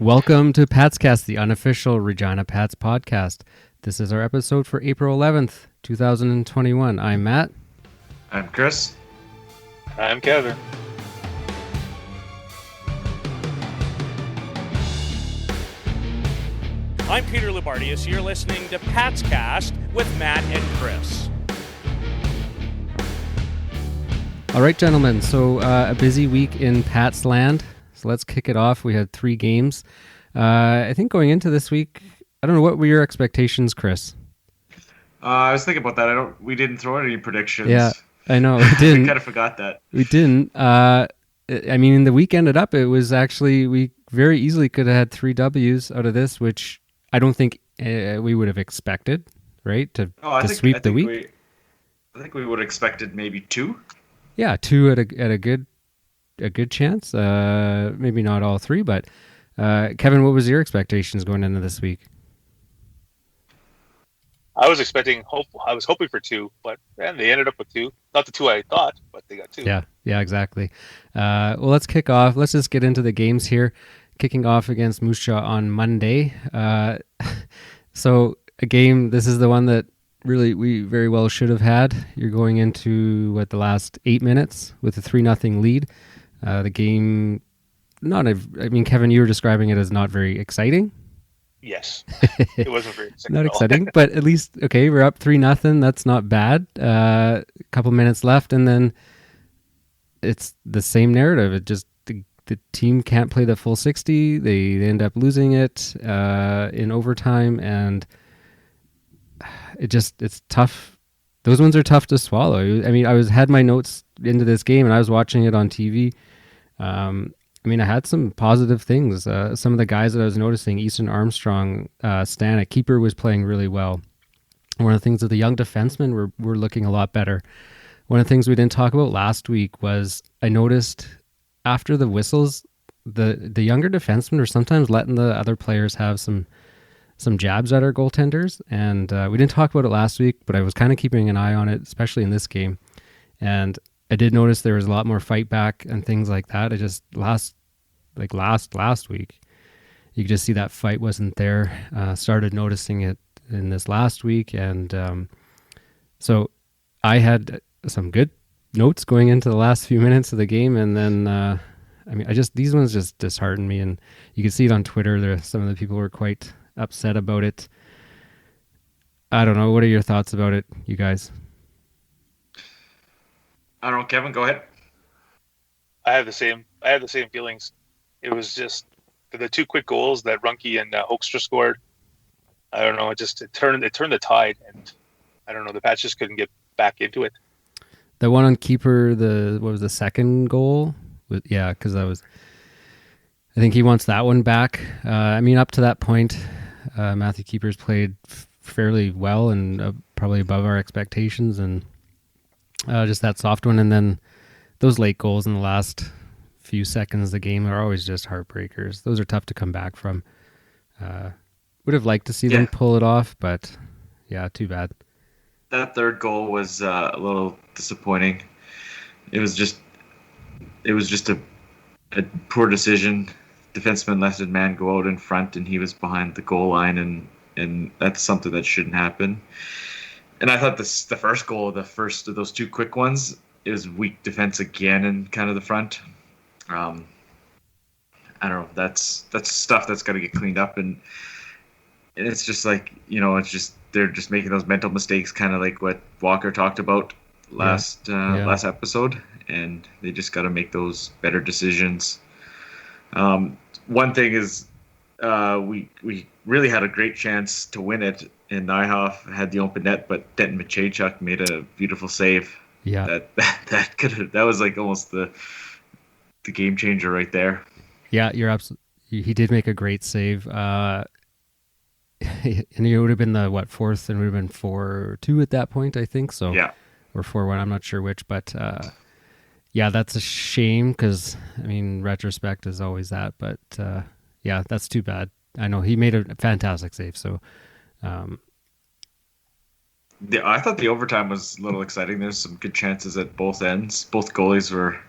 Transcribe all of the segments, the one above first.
Welcome to Patscast, the unofficial Regina Pats podcast. This is our episode for April 11th, 2021. I'm Matt. I'm Chris. I'm Kevin. I'm Peter Labardius. You're listening to Patscast with Matt and Chris. All right, gentlemen. So a busy week in Pats land. So let's kick it off. We had 3 games. I think going into this week, I don't know, what were your expectations, Chris? I was thinking about that. We didn't throw any predictions. Yeah, I know. We didn't. We kind of forgot that. We didn't. I mean, the week ended up, it was actually, we very easily could have had 3 W's out of this, which I don't think we would have expected, right? To sweep the week. I think we would have expected maybe 2. Yeah, 2 at a good chance. Maybe not all 3, but Kevin, what was your expectations going into this week? I was hoping for 2, but man, they ended up with 2. Not the 2 I thought, but they got 2. Yeah, exactly. Well, let's kick off. Let's just get into the games here. Kicking off against Moose Jaw on Monday. So a game, this is the one that really we very well should have had. You're going into the last 8 minutes with a 3-0 lead. The game, Kevin, you were describing it as not very exciting. Yes, it wasn't very exciting. Not exciting, but at least, okay, we're up 3-0. That's not bad. A couple minutes left, and then it's the same narrative. It just, the team can't play the full 60. They end up losing it in overtime, and it's tough. Those ones are tough to swallow. I mean, had my notes into this game, and I was watching it on TV. I had some positive things. Some of the guys that I was noticing, Easton Armstrong, Stanek, keeper was playing really well. One of the things that the young defensemen were looking a lot better. One of the things we didn't talk about last week was I noticed after the whistles, the younger defensemen were sometimes letting the other players have some jabs at our goaltenders, and we didn't talk about it last week, but I was kind of keeping an eye on it, especially in this game. And I did notice there was a lot more fight back and things like that. I just last week, you could just see that fight wasn't there. Started noticing it in this last week, and so I had some good notes going into the last few minutes of the game, and then these ones just disheartened me, and you can see it on Twitter. Some of the people were quite upset about it. I don't know. What are your thoughts about it, you guys? I don't know, Kevin, go ahead. I have the same feelings. It was just the 2 quick goals that Runke and Hoekstra scored. I don't know. It turned the tide, and I don't know. The Pats just couldn't get back into it. The one on keeper, what was the second goal? Because I think he wants that one back. Up to that point, Matthew Keeper's played fairly well and probably above our expectations, and just that soft one. And then those late goals in the last few seconds of the game are always just heartbreakers. Those are tough to come back from. Would have liked to see them pull it off, but yeah, too bad. That third goal was a little disappointing. It was just a poor decision. Defenseman let his man go out in front, and he was behind the goal line, and that's something that shouldn't happen. And I thought the first goal, the first of those 2 quick ones, it was weak defense again in kind of the front. I don't know. That's stuff that's got to get cleaned up, and it's just like, it's just they're just making those mental mistakes, kind of like what Walker talked about last episode, and they just got to make those better decisions. One thing is, we really had a great chance to win it, and Nyhoff had the open net, but Denton Machaychuk made a beautiful save. Yeah, that was like almost the game changer right there. Yeah, you're absolutely. He did make a great save. And it would have been the 4th, and it would have been 4-2 at that point, I think. So yeah, or 4-1. I'm not sure which, but that's a shame because retrospect is always that. But that's too bad. I know he made a fantastic save. So I thought the overtime was a little exciting. There's some good chances at both ends. Both goalies were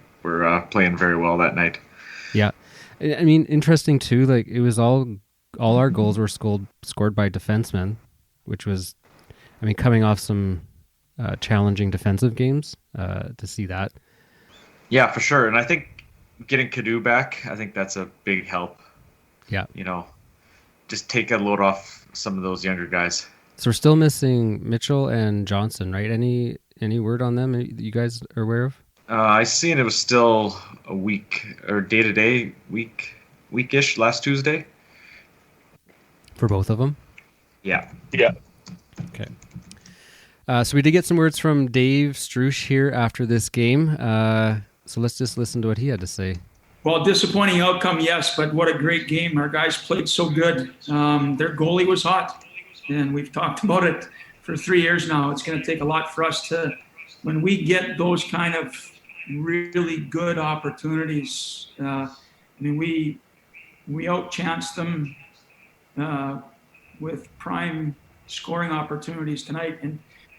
playing very well that night. Yeah. I mean, interesting too. Like it was all our goals were scored by defensemen, which was, I mean, coming off some challenging defensive games. To see that, Yeah, for sure. And I think getting Cadu back, I think that's a big help. yeah. You know, just take a load off some of those younger guys. So we're still missing Mitchell and Johnson, right? Any word on them you guys are aware of? I seen it was still a week or day to day weekish last Tuesday. For both of them? Yeah. Yeah. Okay. So we did get some words from Dave Strush here after this game. So let's just listen to what he had to say. Well, disappointing outcome, yes, but what a great game. Our guys played so good. Their goalie was hot, and we've talked about it for 3 years now. It's going to take a lot for us to, when we get those kind of really good opportunities, I mean, we outchanced them with prime scoring opportunities tonight,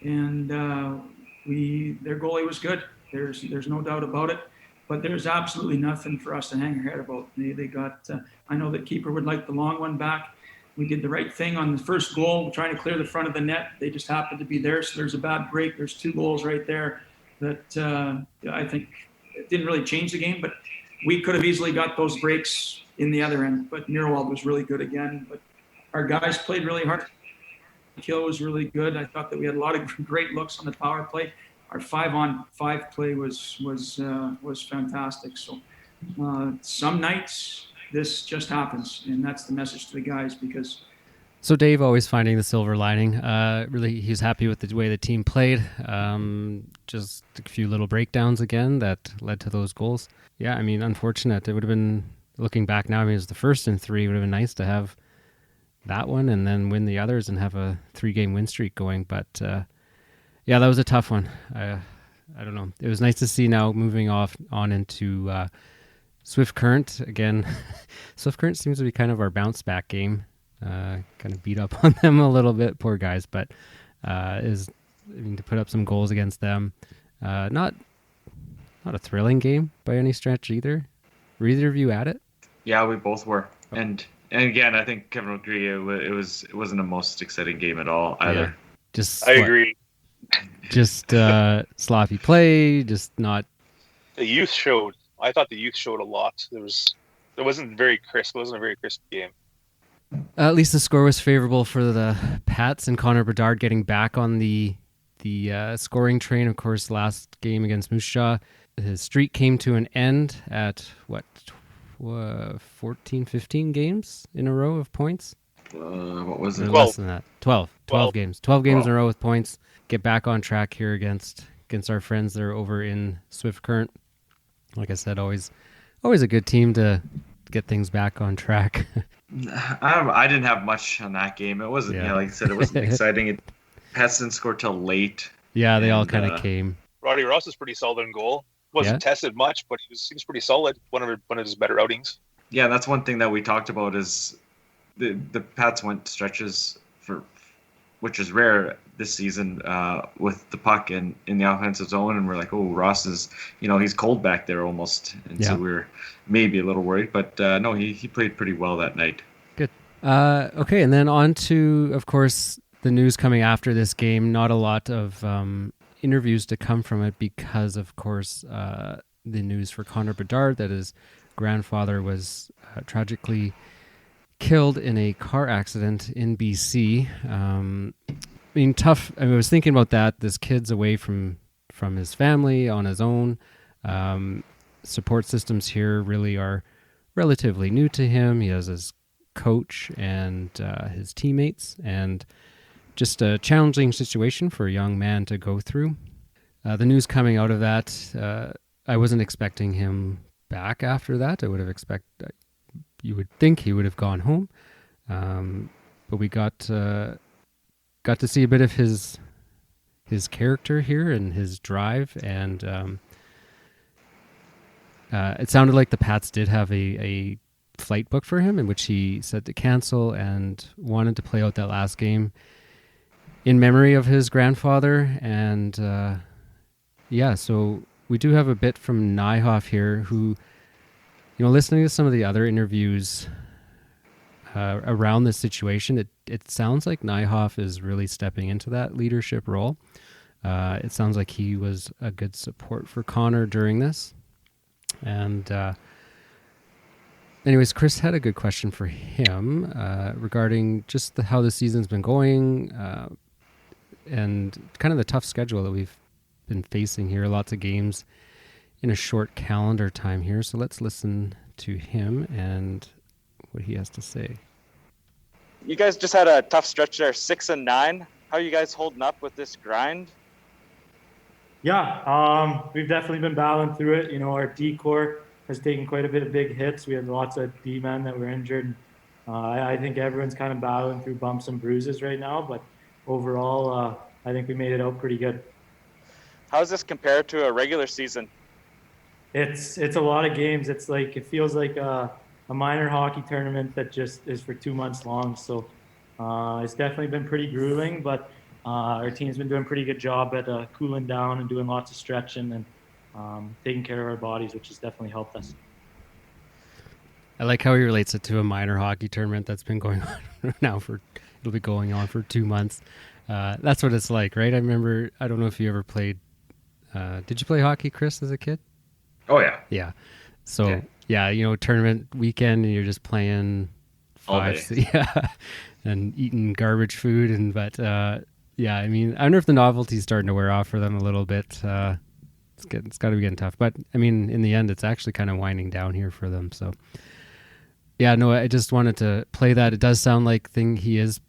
and their goalie was good. There's no doubt about it. But there's absolutely nothing for us to hang our head about. They got. I know that keeper would like the long one back. We did the right thing on the first goal, trying to clear the front of the net. They just happened to be there, so there's a bad break. There's 2 goals right there that I think it didn't really change the game, but we could have easily got those breaks in the other end. But Nirwald was really good again. But our guys played really hard. Kill was really good. I thought that we had a lot of great looks on the power play. Our 5-on-5 play was fantastic. So some nights this just happens, and that's the message to the guys. Because so Dave always finding the silver lining. Really, he's happy with the way the team played. Just a few little breakdowns again that led to those goals. Yeah, I mean, unfortunate. It would have been, looking back now, I mean, it was the first in 3. It would have been nice to have that one and then win the others and have a 3-game win streak going. But yeah, that was a tough one. I don't know. It was nice to see now moving on into Swift Current again. Swift Current seems to be kind of our bounce back game. Kind of beat up on them a little bit, poor guys. But to put up some goals against them, not a thrilling game by any stretch either. Were either of you at it? Yeah, we both were. And again, I think Kevin will agree. It wasn't the most exciting game at all either. Yeah. I agree. Just sloppy play, just not. The youth showed. I thought the youth showed a lot. It wasn't very crisp. It wasn't a very crisp game. At least the score was favorable for the Pats and Connor Bedard getting back on the scoring train. Of course, last game against Moose Jaw, his streak came to an end at 14, 15 games in a row of points. What was it? 12. Less than that. 12 games. 12 games in a row with points. Get back on track here against our friends that are over in Swift Current. Like I said, always a good team to get things back on track. I didn't have much on that game. It wasn't, like I said, it wasn't exciting. Pats didn't score till late. Yeah, they all kind of came. Roddy Ross was pretty solid in goal. Wasn't tested much, but he was pretty solid. One of his better outings. Yeah, that's one thing that we talked about is the Pats went stretches which is rare this season with the puck in the offensive zone, and we're like, oh, Ross is, he's cold back there almost, and so we're maybe a little worried, but no, he played pretty well that night. Good. Okay, and then on to, of course, the news coming after this game. Not a lot of interviews to come from it because, of course, the news for Connor Bedard that his grandfather was tragically killed in a car accident in BC. I mean, tough. I was thinking about that. This kid's away from his family on his own. Support systems here really are relatively new to him. He has his coach and his teammates, and just a challenging situation for a young man to go through. The news coming out of that, I wasn't expecting him back after that. I would have expected. You would think he would have gone home, but we got to see a bit of his character here and his drive, and it sounded like the Pats did have a flight booked for him in which he said to cancel and wanted to play out that last game in memory of his grandfather. And so we do have a bit from Nyhoff here, who Listening to some of the other interviews around this situation, it sounds like Nyhoff is really stepping into that leadership role. It sounds like he was a good support for Connor during this. And anyways, Chris had a good question for him regarding just how the season's been going and kind of the tough schedule that we've been facing here. Lots of games in a short calendar time here. So let's listen to him and what he has to say. You guys just had a tough stretch there, 6-9. How are you guys holding up with this grind? Yeah, we've definitely been battling through it. Our D core has taken quite a bit of big hits. We had lots of D men that were injured. I think everyone's kind of battling through bumps and bruises right now, but overall, I think we made it out pretty good. How does this compare to a regular season? It's a lot of games. It feels like a minor hockey tournament that just is for 2 months long. So it's definitely been pretty grueling, but our team's been doing a pretty good job at cooling down and doing lots of stretching and taking care of our bodies, which has definitely helped us. I like how he relates it to a minor hockey tournament that's been going on now it'll be going on for 2 months. That's what it's like, right? I remember, I don't know if you ever played, did you play hockey, Chris, as a kid? Oh yeah. Yeah. So yeah, tournament weekend and you're just playing yeah, and eating garbage food but yeah, I mean, I wonder if the novelty's starting to wear off for them a little bit. It's got to be getting tough, but I mean, in the end, it's actually kind of winding down here for them. So yeah, no, I just wanted to play that. It does sound like he is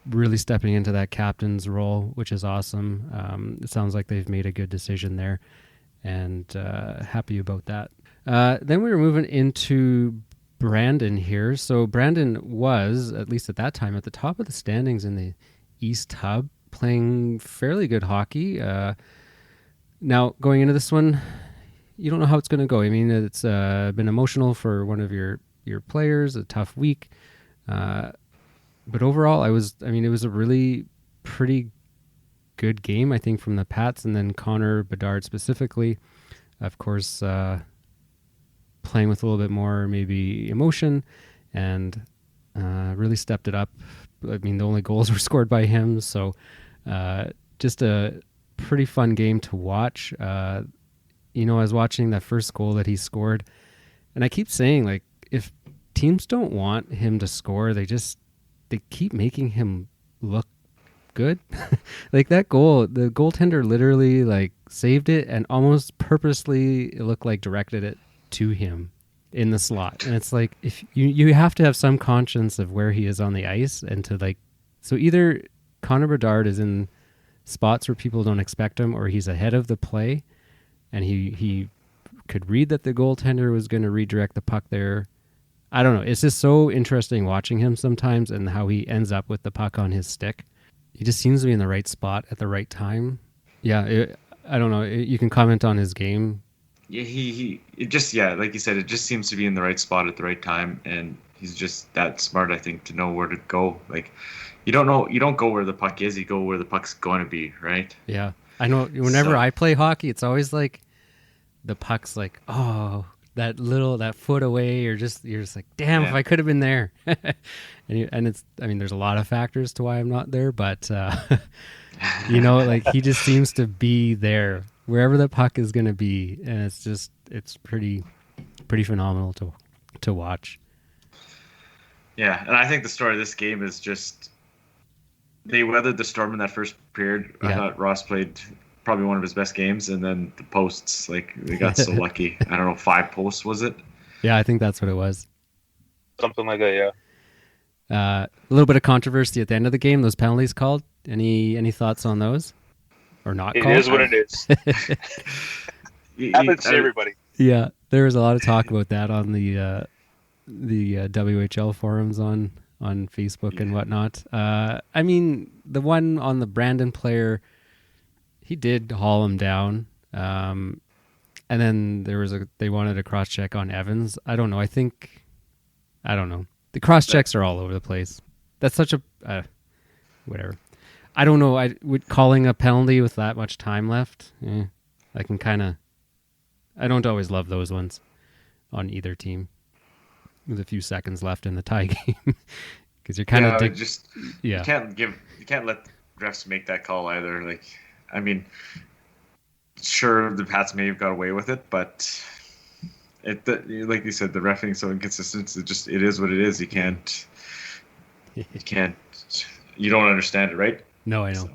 really stepping into that captain's role, which is awesome. It sounds like they've made a good decision there, and happy about that. Then we were moving into Brandon here. So Brandon was, at least at that time, at the top of the standings in the East Hub, playing fairly good hockey. Now, going into this one, you don't know how it's going to go. I mean, it's been emotional for one of your players, a tough week. But overall, it was a really pretty good game, I think, from the Pats, and then Connor Bedard specifically, of course, playing with a little bit more maybe emotion and really stepped it up. I mean, the only goals were scored by him, so just a pretty fun game to watch. I was watching that first goal that he scored, and I keep saying, like, if teams don't want him to score, they keep making him look good. Like that goal, the goaltender literally like saved it and almost purposely, it looked like, directed it to him in the slot. And it's like, if you have to have some conscience of where he is on the ice, and to like, so either Connor Bedard is in spots where people don't expect him, or he's ahead of the play and he could read that the goaltender was going to redirect the puck there. I don't know. It's just so interesting watching him sometimes and how he ends up with the puck on his stick. He just seems to be in the right spot at the right time. Yeah, I don't know. You can comment on his game. Yeah, like you said, it just seems to be in the right spot at the right time, and he's just that smart, I think, to know where to go. Like, you don't go where the puck is, you go where the puck's going to be, right? Yeah, I know. Whenever I play hockey, it's always like the puck's like, oh, that foot away, you're just like, damn, if I could have been there. and it's, I mean, there's a lot of factors to why I'm not there, but like, he just seems to be there wherever the puck is going to be, and it's pretty phenomenal to watch. Yeah, and I think the story of this game is just they weathered the storm in that first period. Yeah. I thought Ross played probably one of his best games, and then the posts, like, they got so lucky. I don't know, 5 posts, was it? Yeah, I think that's what it was. Something like that, yeah. A little bit of controversy at the end of the game, those penalties called. Any thoughts on those? Or not called? It is what it is. Happens to everybody. Yeah, there was a lot of talk about that on the WHL forums on Facebook and whatnot. I mean, the one on the Brandon player, he did haul him down. And then they wanted a cross check on Evans. I don't know. I don't know. The cross checks are all over the place. That's such a whatever. I don't know. Calling a penalty with that much time left, I don't always love those ones on either team with a few seconds left in the tie game. Because you're kind of you can't let refs make that call either. Like, I mean, sure, the Pats may have got away with it, but like you said, the reffing is so inconsistent. It is what it is. You can't. You don't understand it, right? No, I know.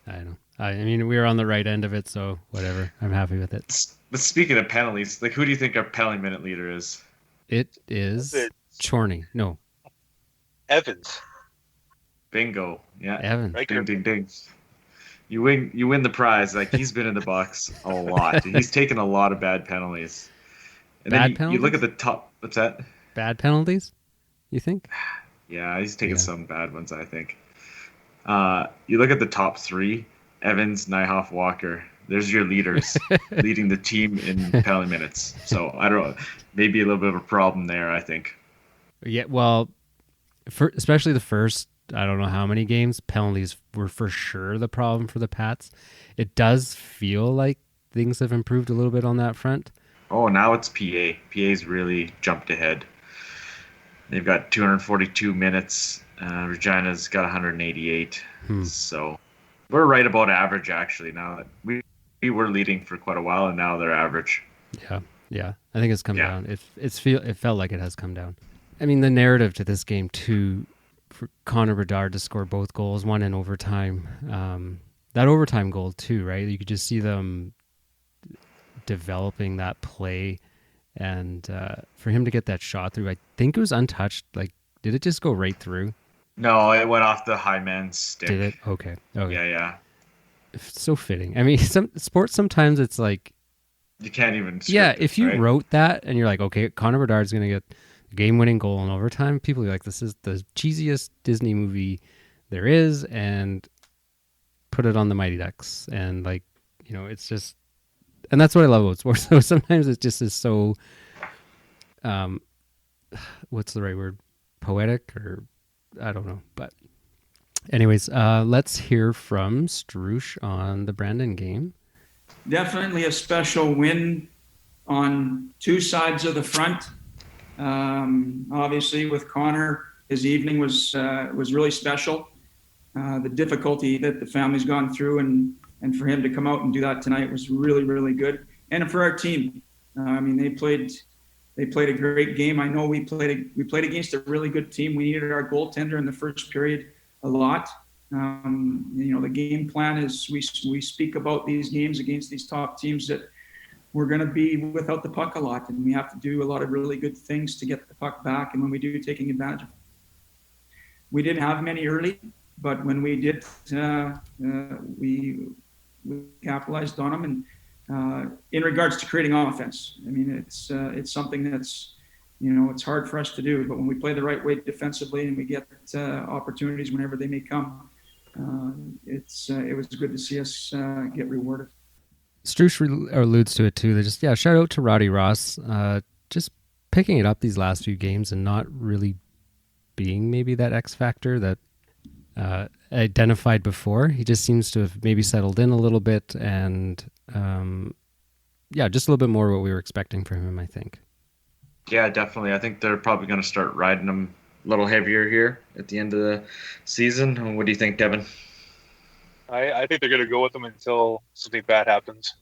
I know. I mean, we were on the right end of it, so whatever. I'm happy with it. But speaking of penalties, like, who do you think our penalty minute leader is? It is Chorney. No, Evans. Bingo. Yeah. Evans. Right. Ding, ding, ding. You win the prize. Like, he's been in the box a lot. He's taken a lot of bad penalties. And Bad then you look at the top. What's that? Bad penalties, you think? Yeah, he's taken some bad ones, I think. You look at the top three: Evans, Nyhoff, Walker. There's your leaders leading the team in penalty minutes. So I don't know, maybe a little bit of a problem there, I think. Yeah, well, especially the first, I don't know how many games, penalties were for sure the problem for the Pats. It does feel like things have improved a little bit on that front. Oh, now it's PA. PA's really jumped ahead. They've got 242 minutes. Regina's got 188. So we're right about average, actually, now. We were leading for quite a while, and now they're average. Yeah. I think it's come down. It felt like it has come down. I mean, the narrative to this game, too, for Connor Bedard to score both goals, one in overtime. That overtime goal, too, right? You could just see them developing that play. And for him to get that shot through, I think it was untouched. Like, did it just go right through? No, it went off the high man's stick. Did it? Okay. Yeah. It's so fitting. I mean, some sports, sometimes it's like... You can't even... If you wrote that and you're like, okay, Connor Bedard's going to get a game-winning goal in overtime, people are like, this is the cheesiest Disney movie there is, and put it on the Mighty Ducks. And, like, it's just... And that's what I love about sports. So sometimes it just is so... what's the right word? Poetic, or... I don't know, but anyways, let's hear from Strush on the Brandon game. Definitely a special win on two sides of the front. Obviously, with Connor, his evening was really special. The difficulty that the family's gone through, and for him to come out and do that tonight was really, really good. And for our team, I mean, they played a great game. I know we played against a really good team. We needed our goaltender in the first period a lot. The game plan is we speak about these games against these top teams that we're going to be without the puck a lot, and we have to do a lot of really good things to get the puck back. And when we do, taking advantage of it. We didn't have many early, but when we did, we capitalized on them. And in regards to creating offense, I mean, it's something that's, it's hard for us to do, but when we play the right way defensively and we get opportunities whenever they may come, it was good to see us get rewarded. Strush alludes to it too. They just, shout out to Roddy Ross, just picking it up these last few games and not really being maybe that X factor that identified before. He just seems to have maybe settled in a little bit, and just a little bit more what we were expecting from him, I think. Yeah, definitely. I think they're probably going to start riding him a little heavier here at the end of the season. What do you think, Devin? I think they're going to go with him until something bad happens.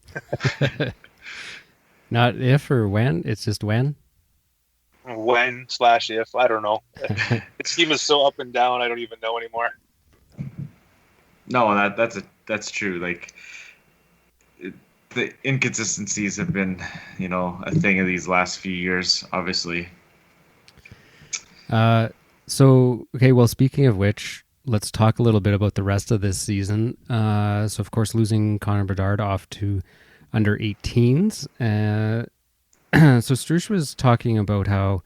Not if or when, it's just when? When/if, I don't know. The team is so up and down, I don't even know anymore. No, that's true. Like, the inconsistencies have been, a thing of these last few years, obviously. Speaking of which, let's talk a little bit about the rest of this season. So, of course, losing Connor Bedard off to under 18s. So Strush was talking about how,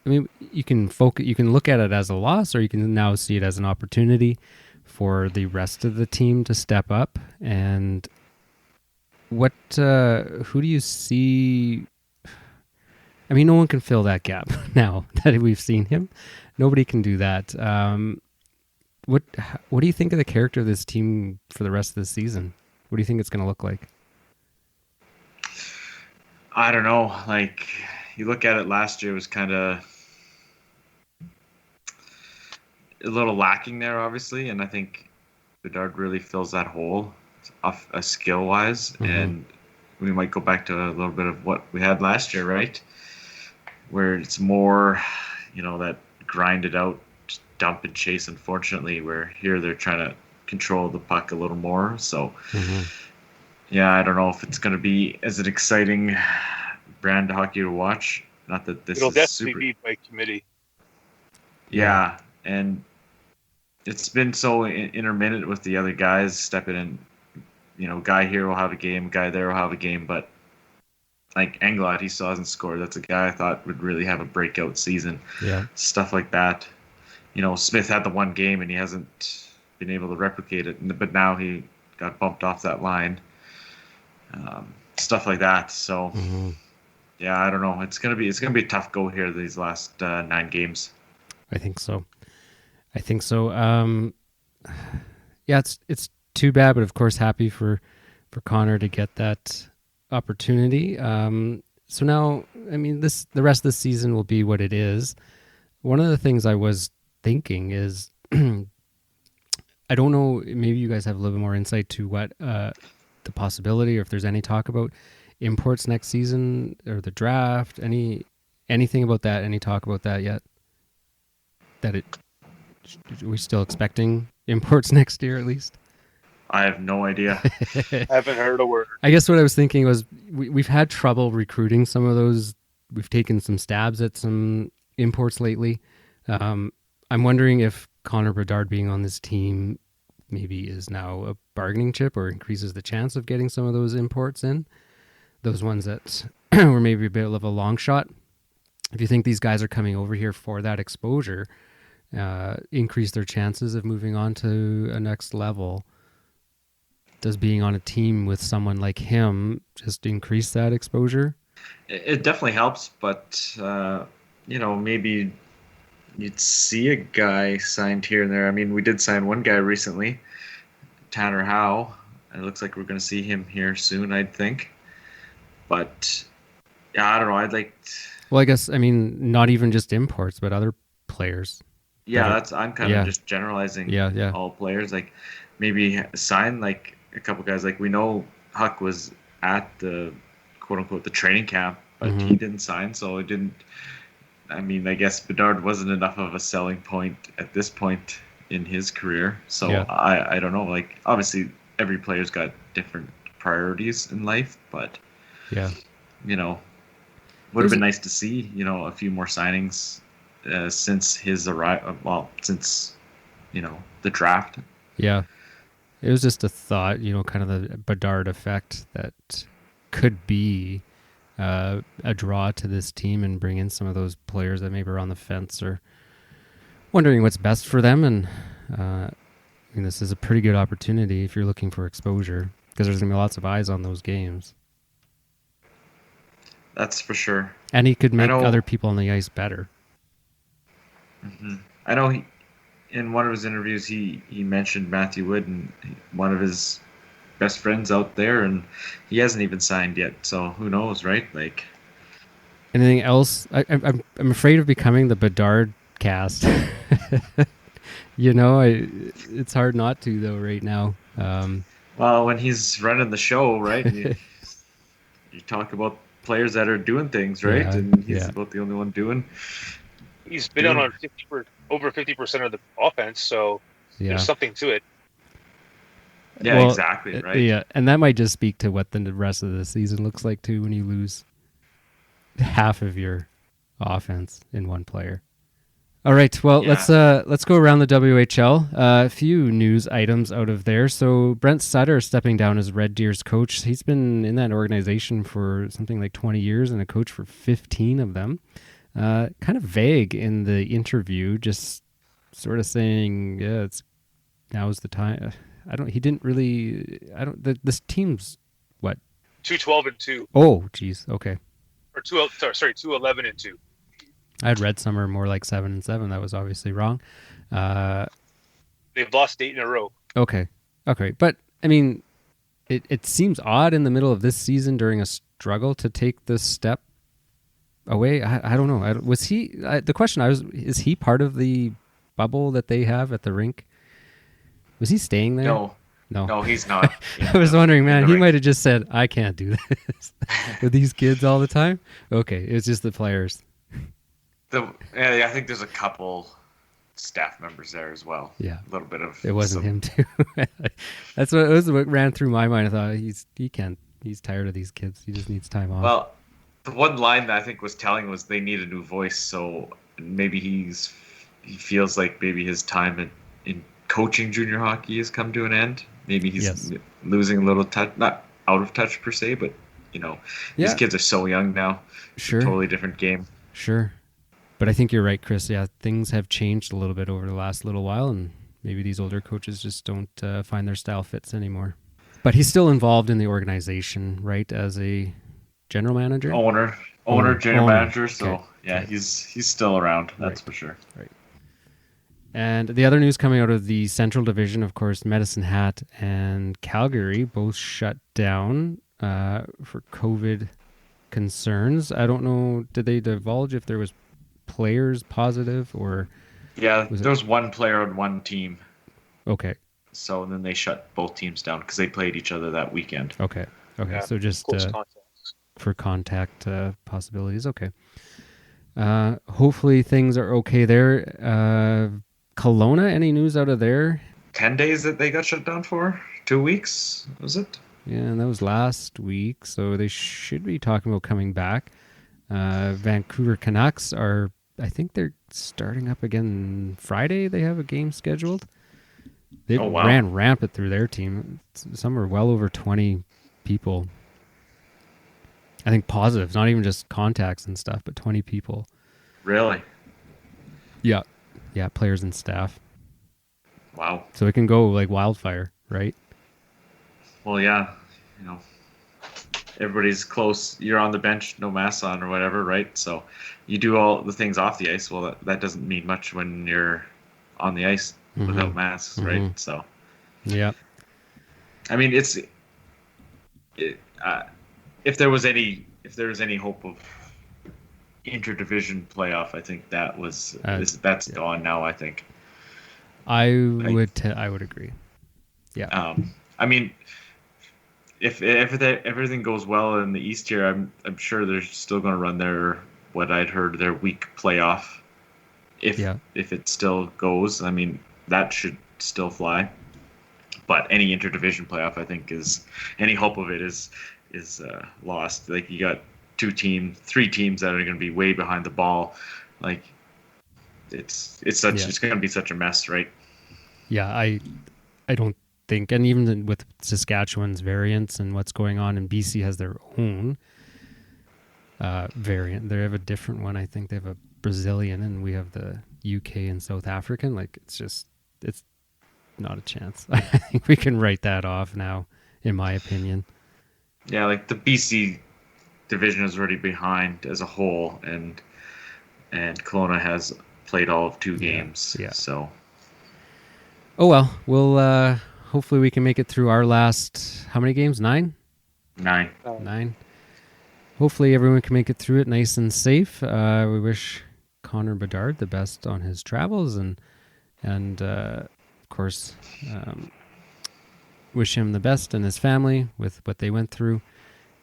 you can look at it as a loss, or you can now see it as an opportunity for the rest of the team to step up. And who do you see? I mean, no one can fill that gap now that we've seen him. Nobody can do that. What do you think of the character of this team for the rest of the season? What do you think it's going to look like? I don't know. Like, you look at it last year, it was kind of a little lacking there, obviously, and I think Bedard really fills that hole off skill wise, and we might go back to a little bit of what we had last year, right? Where it's more, that grinded out dump and chase. Unfortunately, where here they're trying to control the puck a little more. So, yeah, I don't know if it's going to be as an exciting brand of hockey to watch. Not that this It'll is definitely super. be by committee. Yeah, and it's been so intermittent with the other guys stepping in. Guy here will have a game, guy there will have a game, but like Englot, he still hasn't scored. That's a guy I thought would really have a breakout season. Yeah. Stuff like that. Smith had the one game and he hasn't been able to replicate it, but now he got bumped off that line. Stuff like that. So, yeah, I don't know. It's gonna be a tough go here these last 9 games. I think so. Yeah, it's too bad, but of course happy for Connor to get that opportunity. So now, I mean, the rest of the season will be what it is. One of the things I was thinking is, I don't know, maybe you guys have a little bit more insight to what the possibility, or if there's any talk about imports next season or the draft, anything about that, any talk about that yet? Are we still expecting imports next year at least? I have no idea. I haven't heard a word. I guess what I was thinking was we've had trouble recruiting some of those. We've taken some stabs at some imports lately. I'm wondering if Connor Bedard being on this team maybe is now a bargaining chip or increases the chance of getting some of those imports in. Those ones that were maybe a bit of a long shot. If you think these guys are coming over here for that exposure, increase their chances of moving on to a next level, does being on a team with someone like him just increase that exposure? It definitely helps, but maybe you'd see a guy signed here and there. I mean, we did sign one guy recently, Tanner Howe. It looks like we're going to see him here soon, I'd think. But yeah, I don't know. Well, I guess, I mean, not even just imports, but other players. Yeah, I'm kind of just generalizing. Yeah. All players. Like maybe sign like a couple guys. Like we know Huck was at the quote unquote the training camp, but he didn't sign, so it didn't. I mean, I guess Bedard wasn't enough of a selling point at this point in his career. So yeah. I don't know. Like obviously every player's got different priorities in life, but yeah, would have been nice to see a few more signings since his arrival. Well, since the draft. Yeah, it was just a thought. Kind of the Bedard effect that could be a draw to this team and bring in some of those players that maybe are on the fence or wondering what's best for them. And this is a pretty good opportunity if you're looking for exposure, because there's going to be lots of eyes on those games. That's for sure. And he could make other people on the ice better. Mm-hmm. I know in one of his interviews he mentioned Matthew Wood and one of his best friends out there, and he hasn't even signed yet, so who knows, right? Like anything else? I'm afraid of becoming the Bedard cast. It's hard not to though right now. Well, when he's running the show, right? you talk about players that are doing things, right? Yeah, and he's about the only one doing. He's been on over 50% of the offense, so there's something to it. Yeah, well, exactly, right? Yeah, and that might just speak to what the rest of the season looks like too when you lose half of your offense in one player. All right, well, let's go around the WHL. A few news items out of there. So Brent Sutter stepping down as Red Deer's coach. He's been in that organization for something like 20 years and a coach for 15 of them. Kind of vague in the interview, just sort of saying, now's the time. He didn't really, this team's what? 2-12-2. Oh, geez. Okay. Or 2-11-2. I had read somewhere more like 7-7. That was obviously wrong. They've lost 8 in a row. Okay. But I mean, it seems odd in the middle of this season during a struggle to take this step away? I don't know. Was he? The question is he part of the bubble that they have at the rink? Was he staying there? No, he's not. I was wondering, man, he might have just said, I can't do this with these kids all the time. Okay, it's just the players. I think there's a couple staff members there as well. Yeah. A little bit of... It wasn't him too. That's what ran through my mind. I thought he's tired of these kids. He just needs time off. Well, the one line that I think was telling was they need a new voice, so maybe he feels like maybe his time in coaching junior hockey has come to an end. Maybe he's losing a little touch, not out of touch per se, but these kids are so young now. Sure. It's a totally different game. Sure. But I think you're right, Chris. Yeah, things have changed a little bit over the last little while, and maybe these older coaches just don't find their style fits anymore. But he's still involved in the organization, right, as a general manager? Owner, general manager. So, he's still around, that's for sure. Right. And the other news coming out of the Central Division, of course, Medicine Hat and Calgary both shut down for COVID concerns. I don't know, did they divulge if there was players positive or... Yeah, there was one player on one team. Okay. So then they shut both teams down because they played each other that weekend. Okay. Yeah, so just for contact possibilities. Okay. Hopefully things are okay there. Kelowna, any news out of there? 10 days that they got shut down for? 2 weeks, was it? Yeah, and that was last week, so they should be talking about coming back. Vancouver Canucks I think they're starting up again Friday. They have a game scheduled. They ran rampant through their team. Some are well over 20 people. I think positives, not even just contacts and stuff, but 20 people. Really? Yeah. Yeah, players and staff. Wow. So it can go like wildfire, right? Well, yeah. Everybody's close. You're on the bench, no masks on or whatever, right? So you do all the things off the ice. Well, that doesn't mean much when you're on the ice without masks, right? So, yeah. I mean, if there was any hope of interdivision playoff, I think that's gone now. I think. I would agree. Yeah. I mean, if everything goes well in the East here, I'm sure they're still going to run their week playoff. If it still goes, I mean, that should still fly. But any interdivision playoff, I think, any hope of it is lost. Like, you got 3 teams that are going to be way behind the ball. Like, it's going to be such a mess, right? Yeah, I don't think, and even with Saskatchewan's variants and what's going on, and BC has their own variant. They have a different one. I think they have a Brazilian, and we have the UK and South African. Like, it's not a chance. I think we can write that off now, in my opinion. Yeah, like the BC division is already behind as a whole, and Kelowna has played all of 2 games. Yeah. So. Oh well, we'll hopefully we can make it through our last, how many games? 9? 9. Hopefully everyone can make it through it nice and safe. We wish Connor Bedard the best on his travels, and of course wish him the best and his family with what they went through,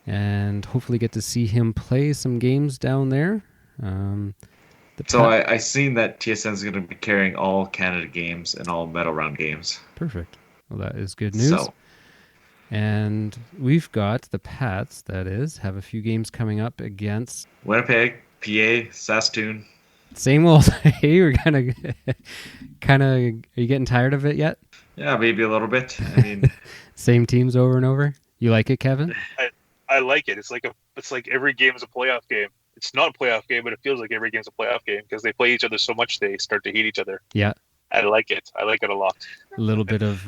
and hopefully get to see him play some games down there. I seen that TSN is going to be carrying all Canada games and all medal round games. Perfect. Well, that is good news. And we've got the Pats, that is, have a few games coming up against Winnipeg, PA, Saskatoon. Same old. Hey, we're kind of. Are you getting tired of it yet? Yeah, maybe a little bit. I mean, same teams over and over. You like it, Kevin? I like it. It's like every game is a playoff game. It's not a playoff game, but it feels like every game's a playoff game because they play each other so much they start to hate each other. Yeah. I like it. I like it a lot. A little bit of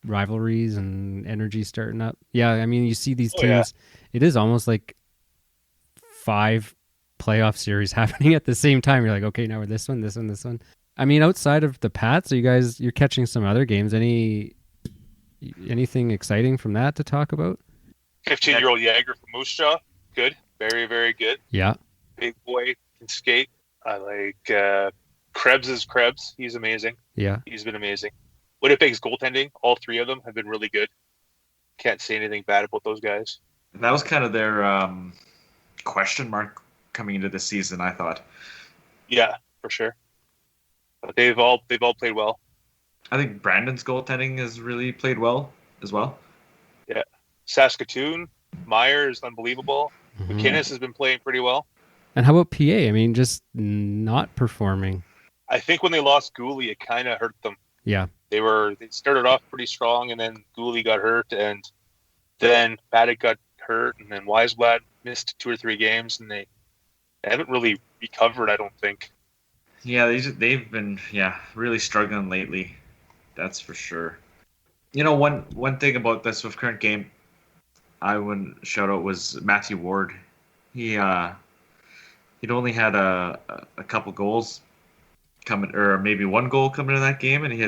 rivalries and energy starting up. Yeah, I mean, you see these teams. It is almost like 5 playoff series happening at the same time. You're like, okay, now we're this one. I mean, outside of the Pats, you're catching some other games. Anything exciting from that to talk about? 15-year-old Jagger from Moose Jaw, good, very, very good. Yeah. Big boy, can skate. I like Krebs is Krebs. He's amazing. Yeah. He's been amazing. Winnipeg's goaltending, all three of them have been really good. Can't say anything bad about those guys. That was kind of their question mark coming into the season, I thought. Yeah, for sure. But they've all played well. I think Brandon's goaltending has really played well as well. Yeah. Saskatoon, Myers, unbelievable. Mm-hmm. McInnes has been playing pretty well. And how about PA? I mean, just not performing. I think when they lost Gooley, it kind of hurt them. Yeah. They started off pretty strong, and then Gooley got hurt, and then Paddock got hurt, and then Weisblad missed 2 or 3 games, and they haven't really recovered, I don't think. Yeah, they've been really struggling lately. That's for sure. You know, one thing about this with current game, I wouldn't shout out was Matthew Ward. He'd only had a couple goals coming, or maybe one goal coming in that game, and he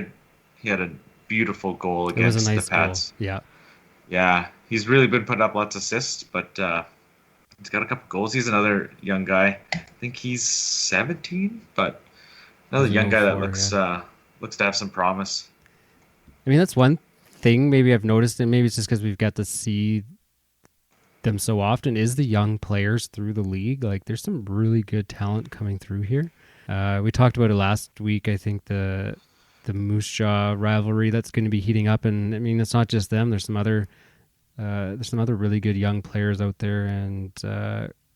had a beautiful goal against the Pats. Goal. Yeah. Yeah, he's really been putting up lots of assists, but he's got a couple goals. He's another young guy. I think he's 17, but another young guy that looks to have some promise. I mean, that's one thing maybe I've noticed, and maybe it's just because we've got to see them so often, is the young players through the league. Like, there's some really good talent coming through here. We talked about it last week. I think the Moose Jaw rivalry that's going to be heating up, and I mean, it's not just them. There's some other really good young players out there, and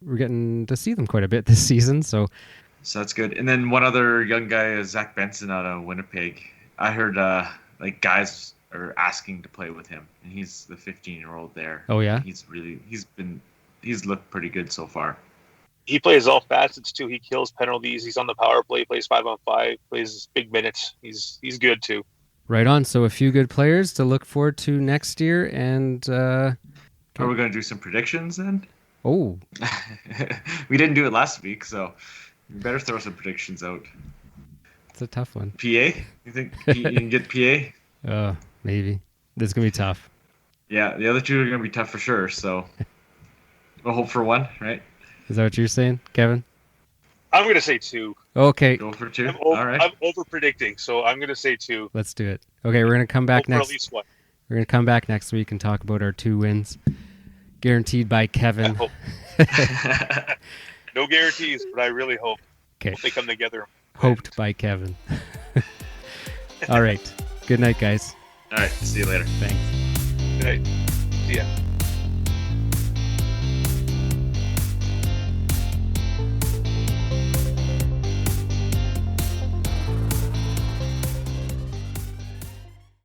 we're getting to see them quite a bit this season. So that's good. And then one other young guy is Zach Benson out of Winnipeg. I heard guys are asking to play with him, and he's the 15-year-old there. Oh yeah, he's looked pretty good so far. He plays all facets too. He kills penalties. He's on the power play. Plays 5-on-5. Plays big minutes. He's good too. Right on. So a few good players to look forward to next year. And are we going to do some predictions then? Oh, we didn't do it last week, so we better throw some predictions out. It's a tough one. PA? You think you can get PA? Maybe. This is gonna be tough. Yeah, the other two are gonna be tough for sure. So we'll hope for one, right? Is that what you're saying, Kevin? I'm going to say 2. Okay. Go for 2. All right. I'm over-predicting, so I'm going to say 2. Let's do it. Okay, we're going to come back Hope for at least one. We're going to come back next week and talk about our 2 wins. Guaranteed by Kevin. No guarantees, but I really hope. Okay. Hope they come together. Hoped by Kevin. All right. Good night, guys. All right. See you later. Thanks. Good night. See ya.